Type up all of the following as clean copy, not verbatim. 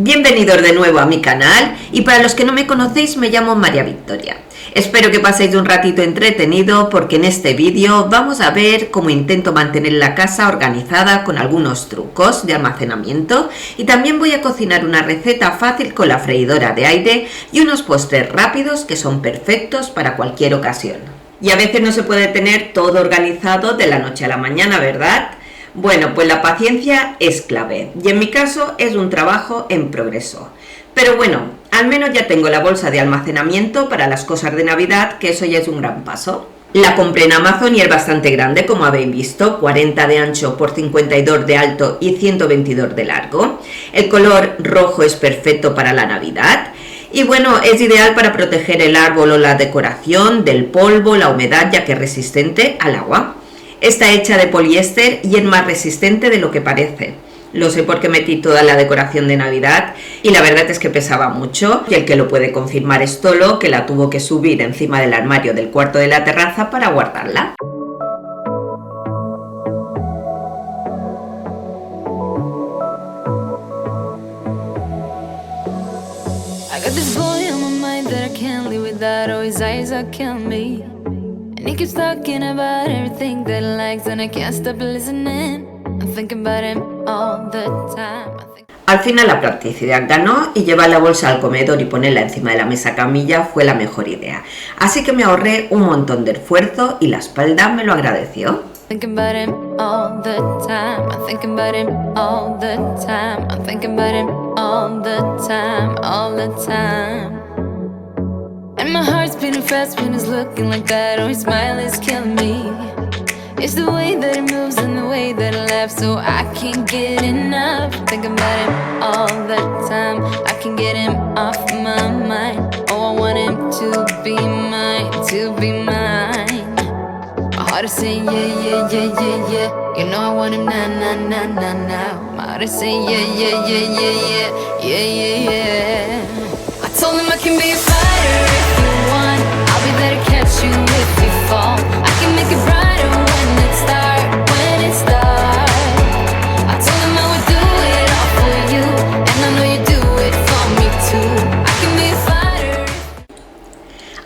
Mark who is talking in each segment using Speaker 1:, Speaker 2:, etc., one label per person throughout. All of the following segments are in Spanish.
Speaker 1: Bienvenidos de nuevo a mi canal y para los que no me conocéis me llamo María Victoria. Espero que paséis un ratito entretenido porque en este vídeo vamos a ver cómo intento mantener la casa organizada con algunos trucos de almacenamiento y también voy a cocinar una receta fácil con la freidora de aire y unos postres rápidos que son perfectos para cualquier ocasión. Y a veces no se puede tener todo organizado de la noche a la mañana, ¿verdad? Bueno, pues la paciencia es clave y en mi caso es un trabajo en progreso. Pero bueno, al menos ya tengo la bolsa de almacenamiento para las cosas de Navidad, que eso ya es un gran paso. La compré en Amazon y es bastante grande, como habéis visto, 40 de ancho por 52 de alto y 122 de largo. El color rojo es perfecto para la Navidad. Y bueno, es ideal para proteger el árbol o la decoración del polvo, la humedad, ya que es resistente al agua. Está hecha de poliéster y es más resistente de lo que parece. Lo sé porque metí toda la decoración de Navidad y la verdad es que pesaba mucho y el que lo puede confirmar es Tolo, que la tuvo que subir encima del armario del cuarto de la terraza para guardarla.
Speaker 2: And he keeps talking about everything that he likes, and I can't stop listening. I'm thinking about him all the time.
Speaker 1: Al final la practicidad ganó y llevar la bolsa al comedor y ponerla encima de la mesa camilla fue la mejor idea. Así que me ahorré un montón de esfuerzo y la espalda me lo agradeció.
Speaker 2: Thinking about him all the time. I'm thinking about him all the time. I'm thinking about him all the time, all the time. And my heart's beating fast when he's looking like that. Oh, his smile is killing me. It's the way that he moves and the way that he laughs, so I can't get enough. Thinking about him all the time. I can't get him off my mind. Oh, I want him to be mine, to be mine. My heart is saying yeah, yeah, yeah, yeah, yeah. You know I want him now, now, now, now, now. My heart is saying yeah, yeah, yeah, yeah, yeah, yeah, yeah, yeah. I told him I can be a fighter if you want. I'll be there to catch you if you fall. I can make it brighter when it's dark, when it's dark. I told him I would do it all for you, and I know you do it for me too. I can be a fighter.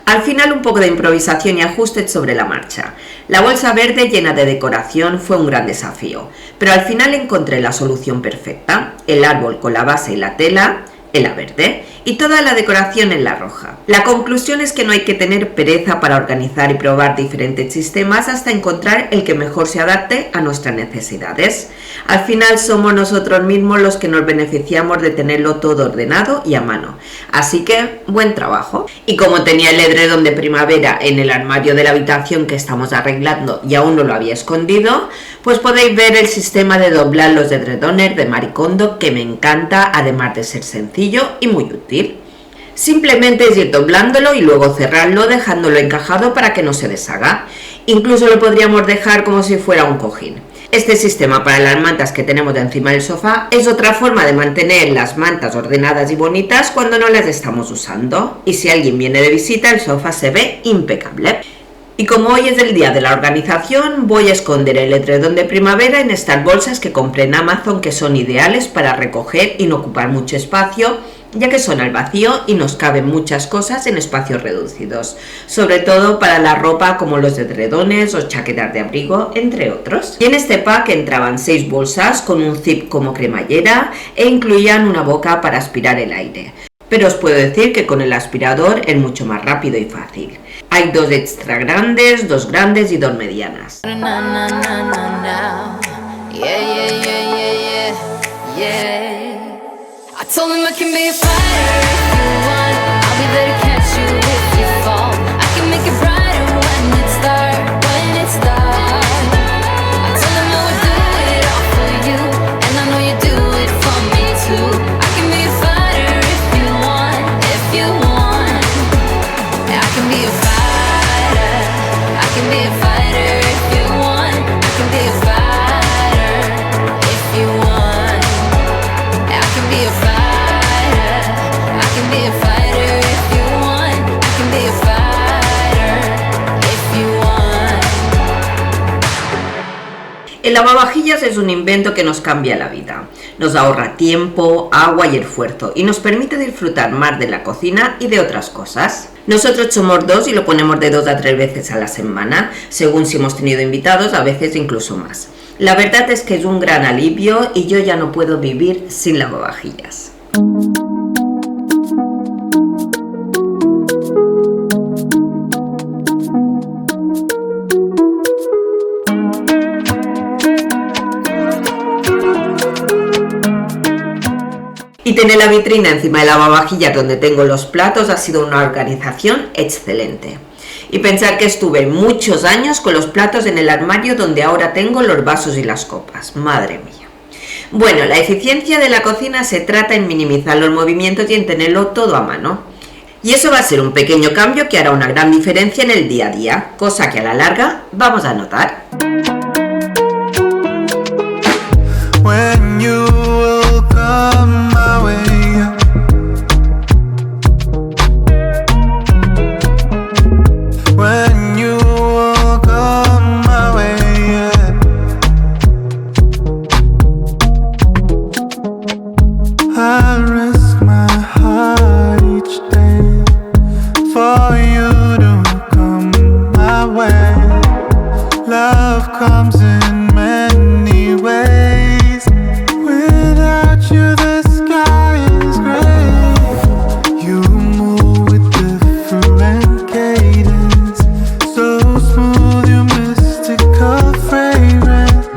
Speaker 1: Al final un poco de improvisación y ajustes sobre la marcha. La bolsa verde llena de decoración fue un gran desafío, pero al final encontré la solución perfecta, el árbol con la base y la tela, en la verde, y toda la decoración en la roja. La conclusión es que no hay que tener pereza para organizar y probar diferentes sistemas hasta encontrar el que mejor se adapte a nuestras necesidades. Al final somos nosotros mismos los que nos beneficiamos de tenerlo todo ordenado y a mano. Así que, buen trabajo. Y como tenía el edredón de primavera en el armario de la habitación que estamos arreglando y aún no lo había escondido, pues podéis ver el sistema de doblar los edredones de Marie Kondo, que me encanta, además de ser sencillo y muy útil. Simplemente es ir doblándolo y luego cerrarlo dejándolo encajado para que no se deshaga. Incluso lo podríamos dejar como si fuera un cojín. Este sistema para las mantas que tenemos de encima del sofá es otra forma de mantener las mantas ordenadas y bonitas cuando no las estamos usando. Y si alguien viene de visita, el sofá se ve impecable. Y como hoy es el día de la organización, voy a esconder el edredón de primavera en estas bolsas que compré en Amazon, que son ideales para recoger y no ocupar mucho espacio, ya que son al vacío y nos caben muchas cosas en espacios reducidos, sobre todo para la ropa como los edredones o chaquetas de abrigo, entre otros. Y en este pack entraban 6 bolsas con un zip como cremallera e incluían una boca para aspirar el aire. Pero os puedo decir que con el aspirador es mucho más rápido y fácil. Hay 2 extra grandes, 2 grandes y 2 medianas.
Speaker 2: I told him I can be a fighter if you want. I'll be there to catch you if you fall. I can make it brighter when it's dark, when it's dark. I told him I would do it all for you, and I know you do it for me too. I can be a fighter if you want, if you want. I can be a fighter, I can be a fighter if you want. I can be a fighter if you want. I can be a fighter, I can
Speaker 1: El lavavajillas es un invento que nos cambia la vida. Nos ahorra tiempo, agua y esfuerzo y nos permite disfrutar más de la cocina y de otras cosas. Nosotros somos dos y lo ponemos de 2 a 3 veces a la semana, según si hemos tenido invitados, a veces incluso más. La verdad es que es un gran alivio y yo ya no puedo vivir sin lavavajillas. Y tener la vitrina encima del lavavajillas donde tengo los platos ha sido una organización excelente. Y pensar que estuve muchos años con los platos en el armario donde ahora tengo los vasos y las copas. Madre mía. Bueno, la eficiencia de la cocina se trata en minimizar los movimientos y en tenerlo todo a mano. Y eso va a ser un pequeño cambio que hará una gran diferencia en el día a día, cosa que a la larga vamos a notar.
Speaker 3: When you will come my way, when you will come my way, I risk my heart each day for you to come my way. Love comes in many ways. Without you, the sky is gray. You move with different cadence, so smooth, your mystical fragrance.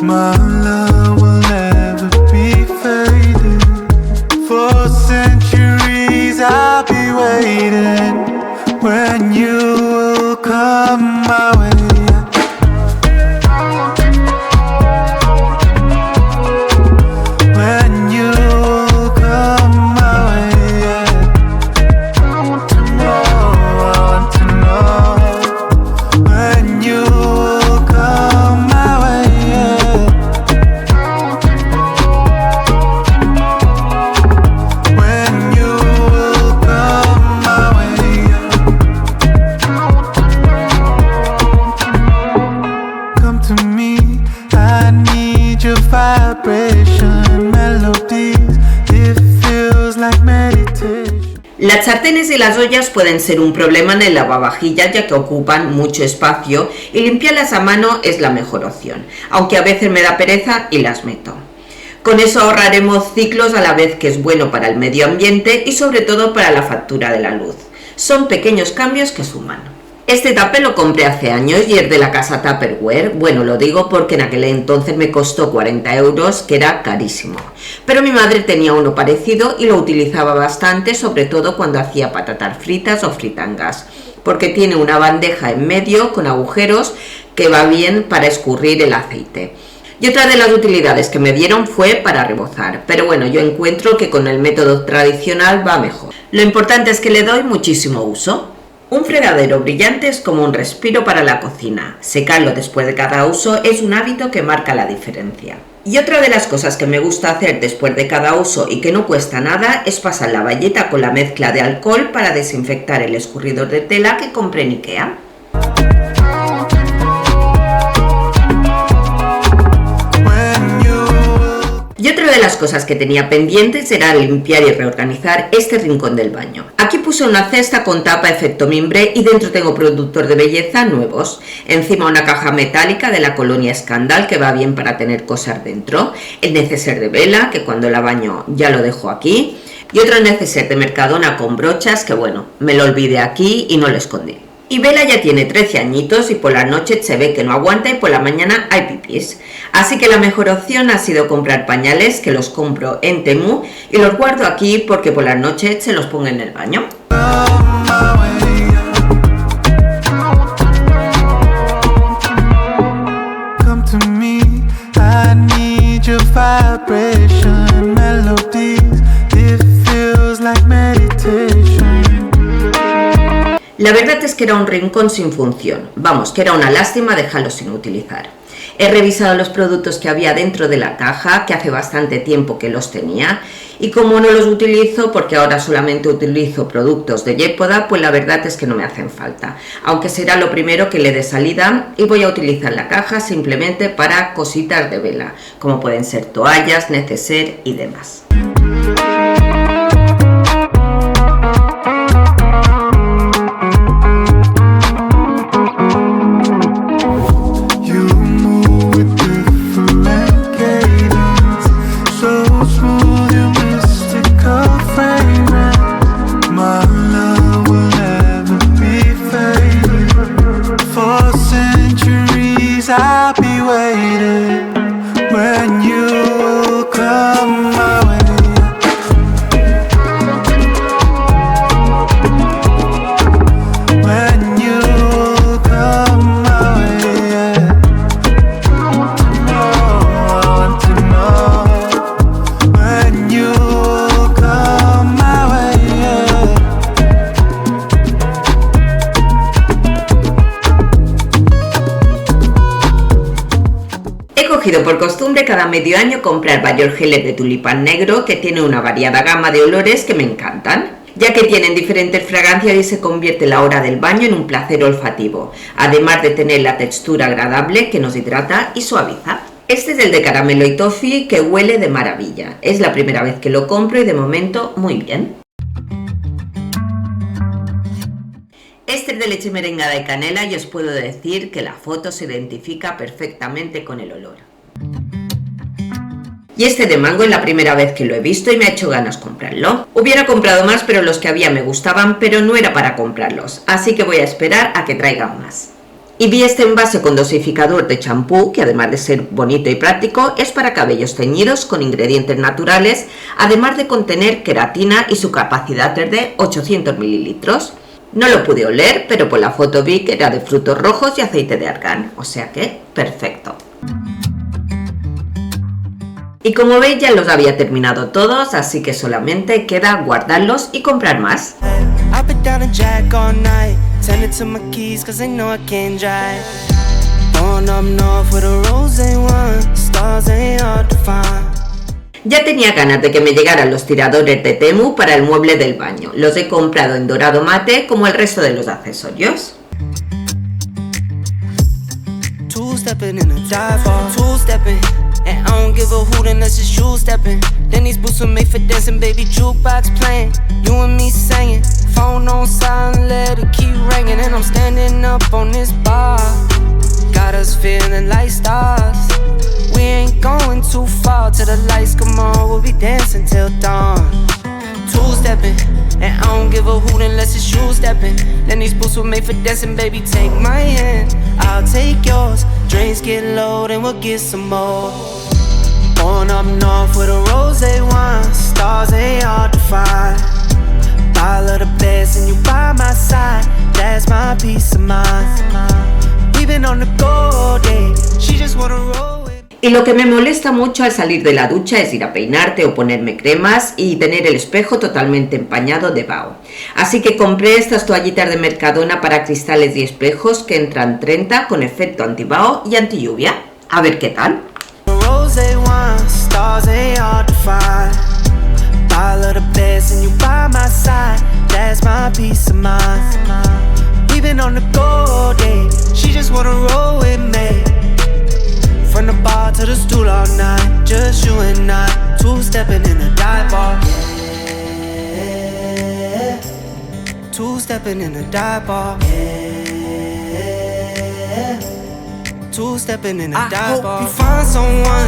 Speaker 3: My love will never be faded. For centuries I'll be waiting. When you will come my way.
Speaker 1: Las sartenes y las ollas pueden ser un problema en el lavavajillas ya que ocupan mucho espacio y limpiarlas a mano es la mejor opción, aunque a veces me da pereza y las meto. Con eso ahorraremos ciclos a la vez que es bueno para el medio ambiente y sobre todo para la factura de la luz. Son pequeños cambios que suman. Este tupper lo compré hace años y es de la casa Tupperware. Bueno, lo digo porque en aquel entonces me costó 40 euros, que era carísimo. Pero mi madre tenía uno parecido y lo utilizaba bastante, sobre todo cuando hacía patatas fritas o fritangas, porque tiene una bandeja en medio con agujeros que va bien para escurrir el aceite. Y otra de las utilidades que me dieron fue para rebozar, pero bueno, yo encuentro que con el método tradicional va mejor. Lo importante es que le doy muchísimo uso. Un fregadero brillante es como un respiro para la cocina. Secarlo después de cada uso es un hábito que marca la diferencia. Y otra de las cosas que me gusta hacer después de cada uso y que no cuesta nada es pasar la bayeta con la mezcla de alcohol para desinfectar el escurridor de tela que compré en Ikea. Y otra de las cosas que tenía pendientes era limpiar y reorganizar este rincón del baño. Aquí puse una cesta con tapa efecto mimbre y dentro tengo productos de belleza nuevos. Encima una caja metálica de la colonia Scandal que va bien para tener cosas dentro. El neceser de vela, que cuando la baño ya lo dejo aquí. Y otro neceser de Mercadona con brochas que bueno, me lo olvidé aquí y no lo escondí. Y Vela ya tiene 13 añitos y por la noche se ve que no aguanta y por la mañana hay pipis. Así que la mejor opción ha sido comprar pañales, que los compro en Temu y los guardo aquí porque por la noche se los pongo en el baño. La verdad es que era un rincón sin función, vamos, que era una lástima dejarlo sin utilizar. He revisado los productos que había dentro de la caja, que hace bastante tiempo que los tenía, y como no los utilizo, porque ahora solamente utilizo productos de Yepoda, pues la verdad es que no me hacen falta, aunque será lo primero que le dé salida, y voy a utilizar la caja simplemente para cositas de vela, como pueden ser toallas, neceser y demás.
Speaker 3: I'll be waiting when you come my way. When you come my way, yeah. I want to know when you come my way, yeah.
Speaker 1: He cogido por costumbre cada medio año comprar varios geles de tulipán negro que tienen una variada gama de olores que me encantan, ya que tienen diferentes fragancias y se convierte la hora del baño en un placer olfativo, además de tener la textura agradable que nos hidrata y suaviza. Este es el de caramelo y toffee, que huele de maravilla. Es la primera vez que lo compro y de momento muy bien. Este es de leche merengada y canela y os puedo decir que la foto se identifica perfectamente con el olor. Y este de mango es la primera vez que lo he visto y me ha hecho ganas comprarlo. Hubiera comprado más, pero los que había me gustaban, pero no era para comprarlos, así que voy a esperar a que traigan más. Y vi este envase con dosificador de champú, que además de ser bonito y práctico, es para cabellos teñidos con ingredientes naturales, además de contener queratina y su capacidad es de 800 mililitros. No lo pude oler, pero por la foto vi que era de frutos rojos y aceite de argán, o sea que perfecto. Y como veis ya los había terminado todos, así que solamente queda guardarlos y comprar más. Ya tenía ganas de que me llegaran los tiradores de Temu para el mueble del baño. Los he comprado en dorado mate como el resto de los accesorios.
Speaker 4: And I don't give a hoot unless it's you stepping. Then these boots were made for dancing, baby, jukebox playing. You and me singing, phone on silent, let it keep ringing. And I'm standing up on this bar, got us feeling like stars. We ain't going too far till the lights come on, we'll be dancing till dawn. Two-stepping, and I don't give a hoot unless it's you stepping. Then these boots were made for dancing, baby, take my hand, I'll take yours. Drinks get low, then we'll get some more. On up north with a rosé wine, stars ain't hard to find. Bottle of the best and you by my side, that's my peace of mind. We've been on the go day, she just wanna roll with.
Speaker 1: Y lo que me molesta mucho al salir de la ducha es ir a peinarte o ponerme cremas y tener el espejo totalmente empañado de vaho. Así que compré estas toallitas de Mercadona para cristales y espejos que entran 30 con efecto anti-vaho y anti-lluvia. A ver qué tal.
Speaker 4: From the bar to the stool all night, just you and I, two-stepping in a dive bar. Yeah. Two-stepping in a dive bar. Yeah. Two-stepping in a dive bar. I hope you find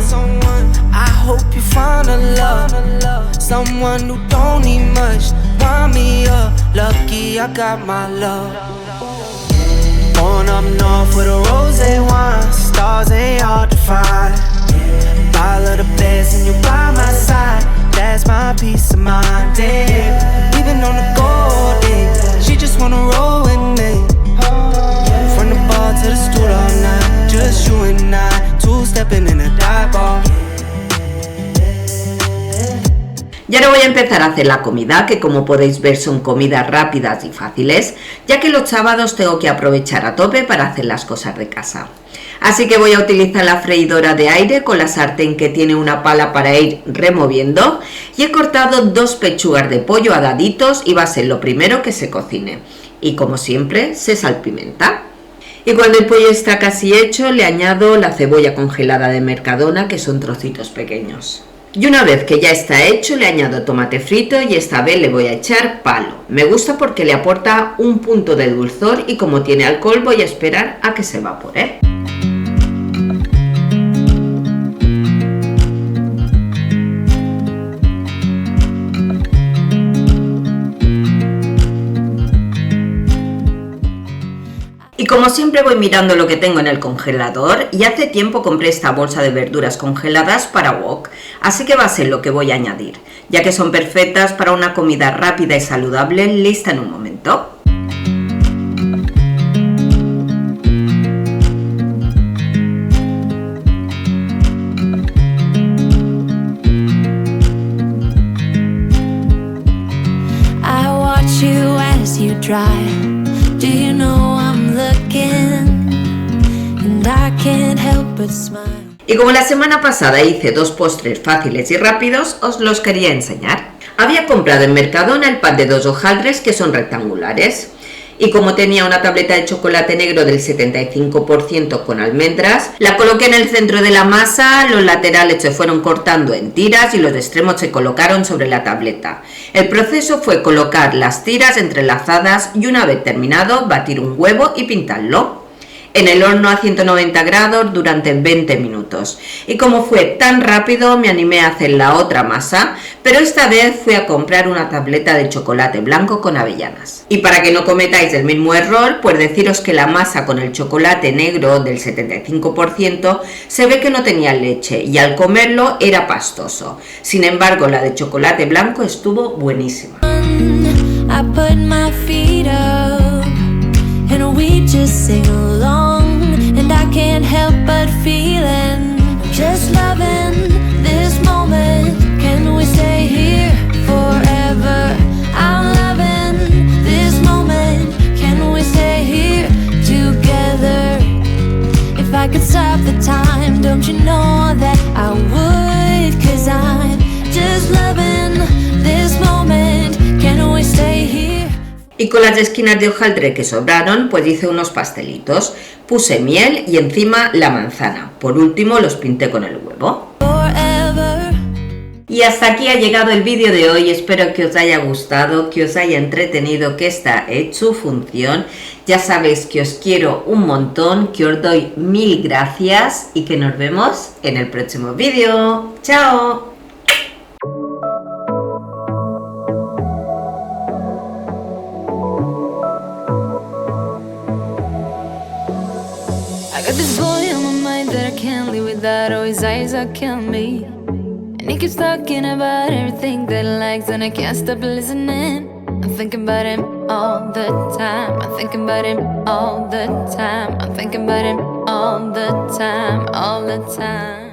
Speaker 4: someone. I hope you find a love. Someone who don't need much. Wind me up, lucky I got my love. Born up north with a rosé wine, stars ain't hard to find. Bottle of the best and you by my side, that's my peace of mind. Damn, even on the go day, she just wanna roll with me. From the bar to the stool all night, just you and I, two-stepping in a dive bar.
Speaker 1: Y ahora voy a empezar a hacer la comida, que como podéis ver son comidas rápidas y fáciles, ya que los sábados tengo que aprovechar a tope para hacer las cosas de casa. Así que voy a utilizar la freidora de aire con la sartén que tiene una pala para ir removiendo y he cortado 2 pechugas de pollo a daditos y va a ser lo primero que se cocine. Y como siempre se salpimenta. Y cuando el pollo está casi hecho le añado la cebolla congelada de Mercadona, que son trocitos pequeños. Y una vez que ya está hecho le añado tomate frito y esta vez le voy a echar palo. Me gusta porque le aporta un punto de dulzor y como tiene alcohol voy a esperar a que se evapore. Y como siempre voy mirando lo que tengo en el congelador y hace tiempo compré esta bolsa de verduras congeladas para wok, así que va a ser lo que voy a añadir, ya que son perfectas para una comida rápida y saludable lista en un momento.
Speaker 2: I watch you as you drive. Do you know I'm looking? And I can't help but smile.
Speaker 1: Y como la semana pasada hice 2 postres fáciles y rápidos, os los quería enseñar. Había comprado en Mercadona el pan de 2 hojaldres que son rectangulares. Y como tenía una tableta de chocolate negro del 75% con almendras, la coloqué en el centro de la masa, los laterales se fueron cortando en tiras y los extremos se colocaron sobre la tableta. El proceso fue colocar las tiras entrelazadas y una vez terminado, batir un huevo y pintarlo en el horno a 190 grados durante 20 minutos. Y como fue tan rápido, me animé a hacer la otra masa, pero esta vez fui a comprar una tableta de chocolate blanco con avellanas. Y para que no cometáis el mismo error, pues deciros que la masa con el chocolate negro del 75% se ve que no tenía leche y al comerlo era pastoso. Sin embargo, la de chocolate blanco estuvo buenísima.
Speaker 2: I put my feet up and we just sing along, and I can't help but feeling just loving this moment. Can we stay here forever? I'm loving this moment. Can we stay here together? If I could stop the time, don't you know that I would? 'Cause I'm just loving this moment. Can we stay here?
Speaker 1: Y con las esquinas de hojaldre que sobraron, pues hice unos pastelitos. Puse miel y encima la manzana. Por último los pinté con el huevo.
Speaker 2: Forever.
Speaker 1: Y hasta aquí ha llegado el vídeo de hoy. Espero que os haya gustado, que os haya entretenido, que está en su función. Ya sabéis que os quiero un montón, que os doy 1000 gracias y que nos vemos en el próximo vídeo. ¡Chao!
Speaker 2: I got this boy on my mind that I can't live without. Oh, his eyes are killing me. And he keeps talking about everything that he likes, and I can't stop listening. I'm thinking about him all the time. I'm thinking about him all the time. I'm thinking about him all the time, all the time.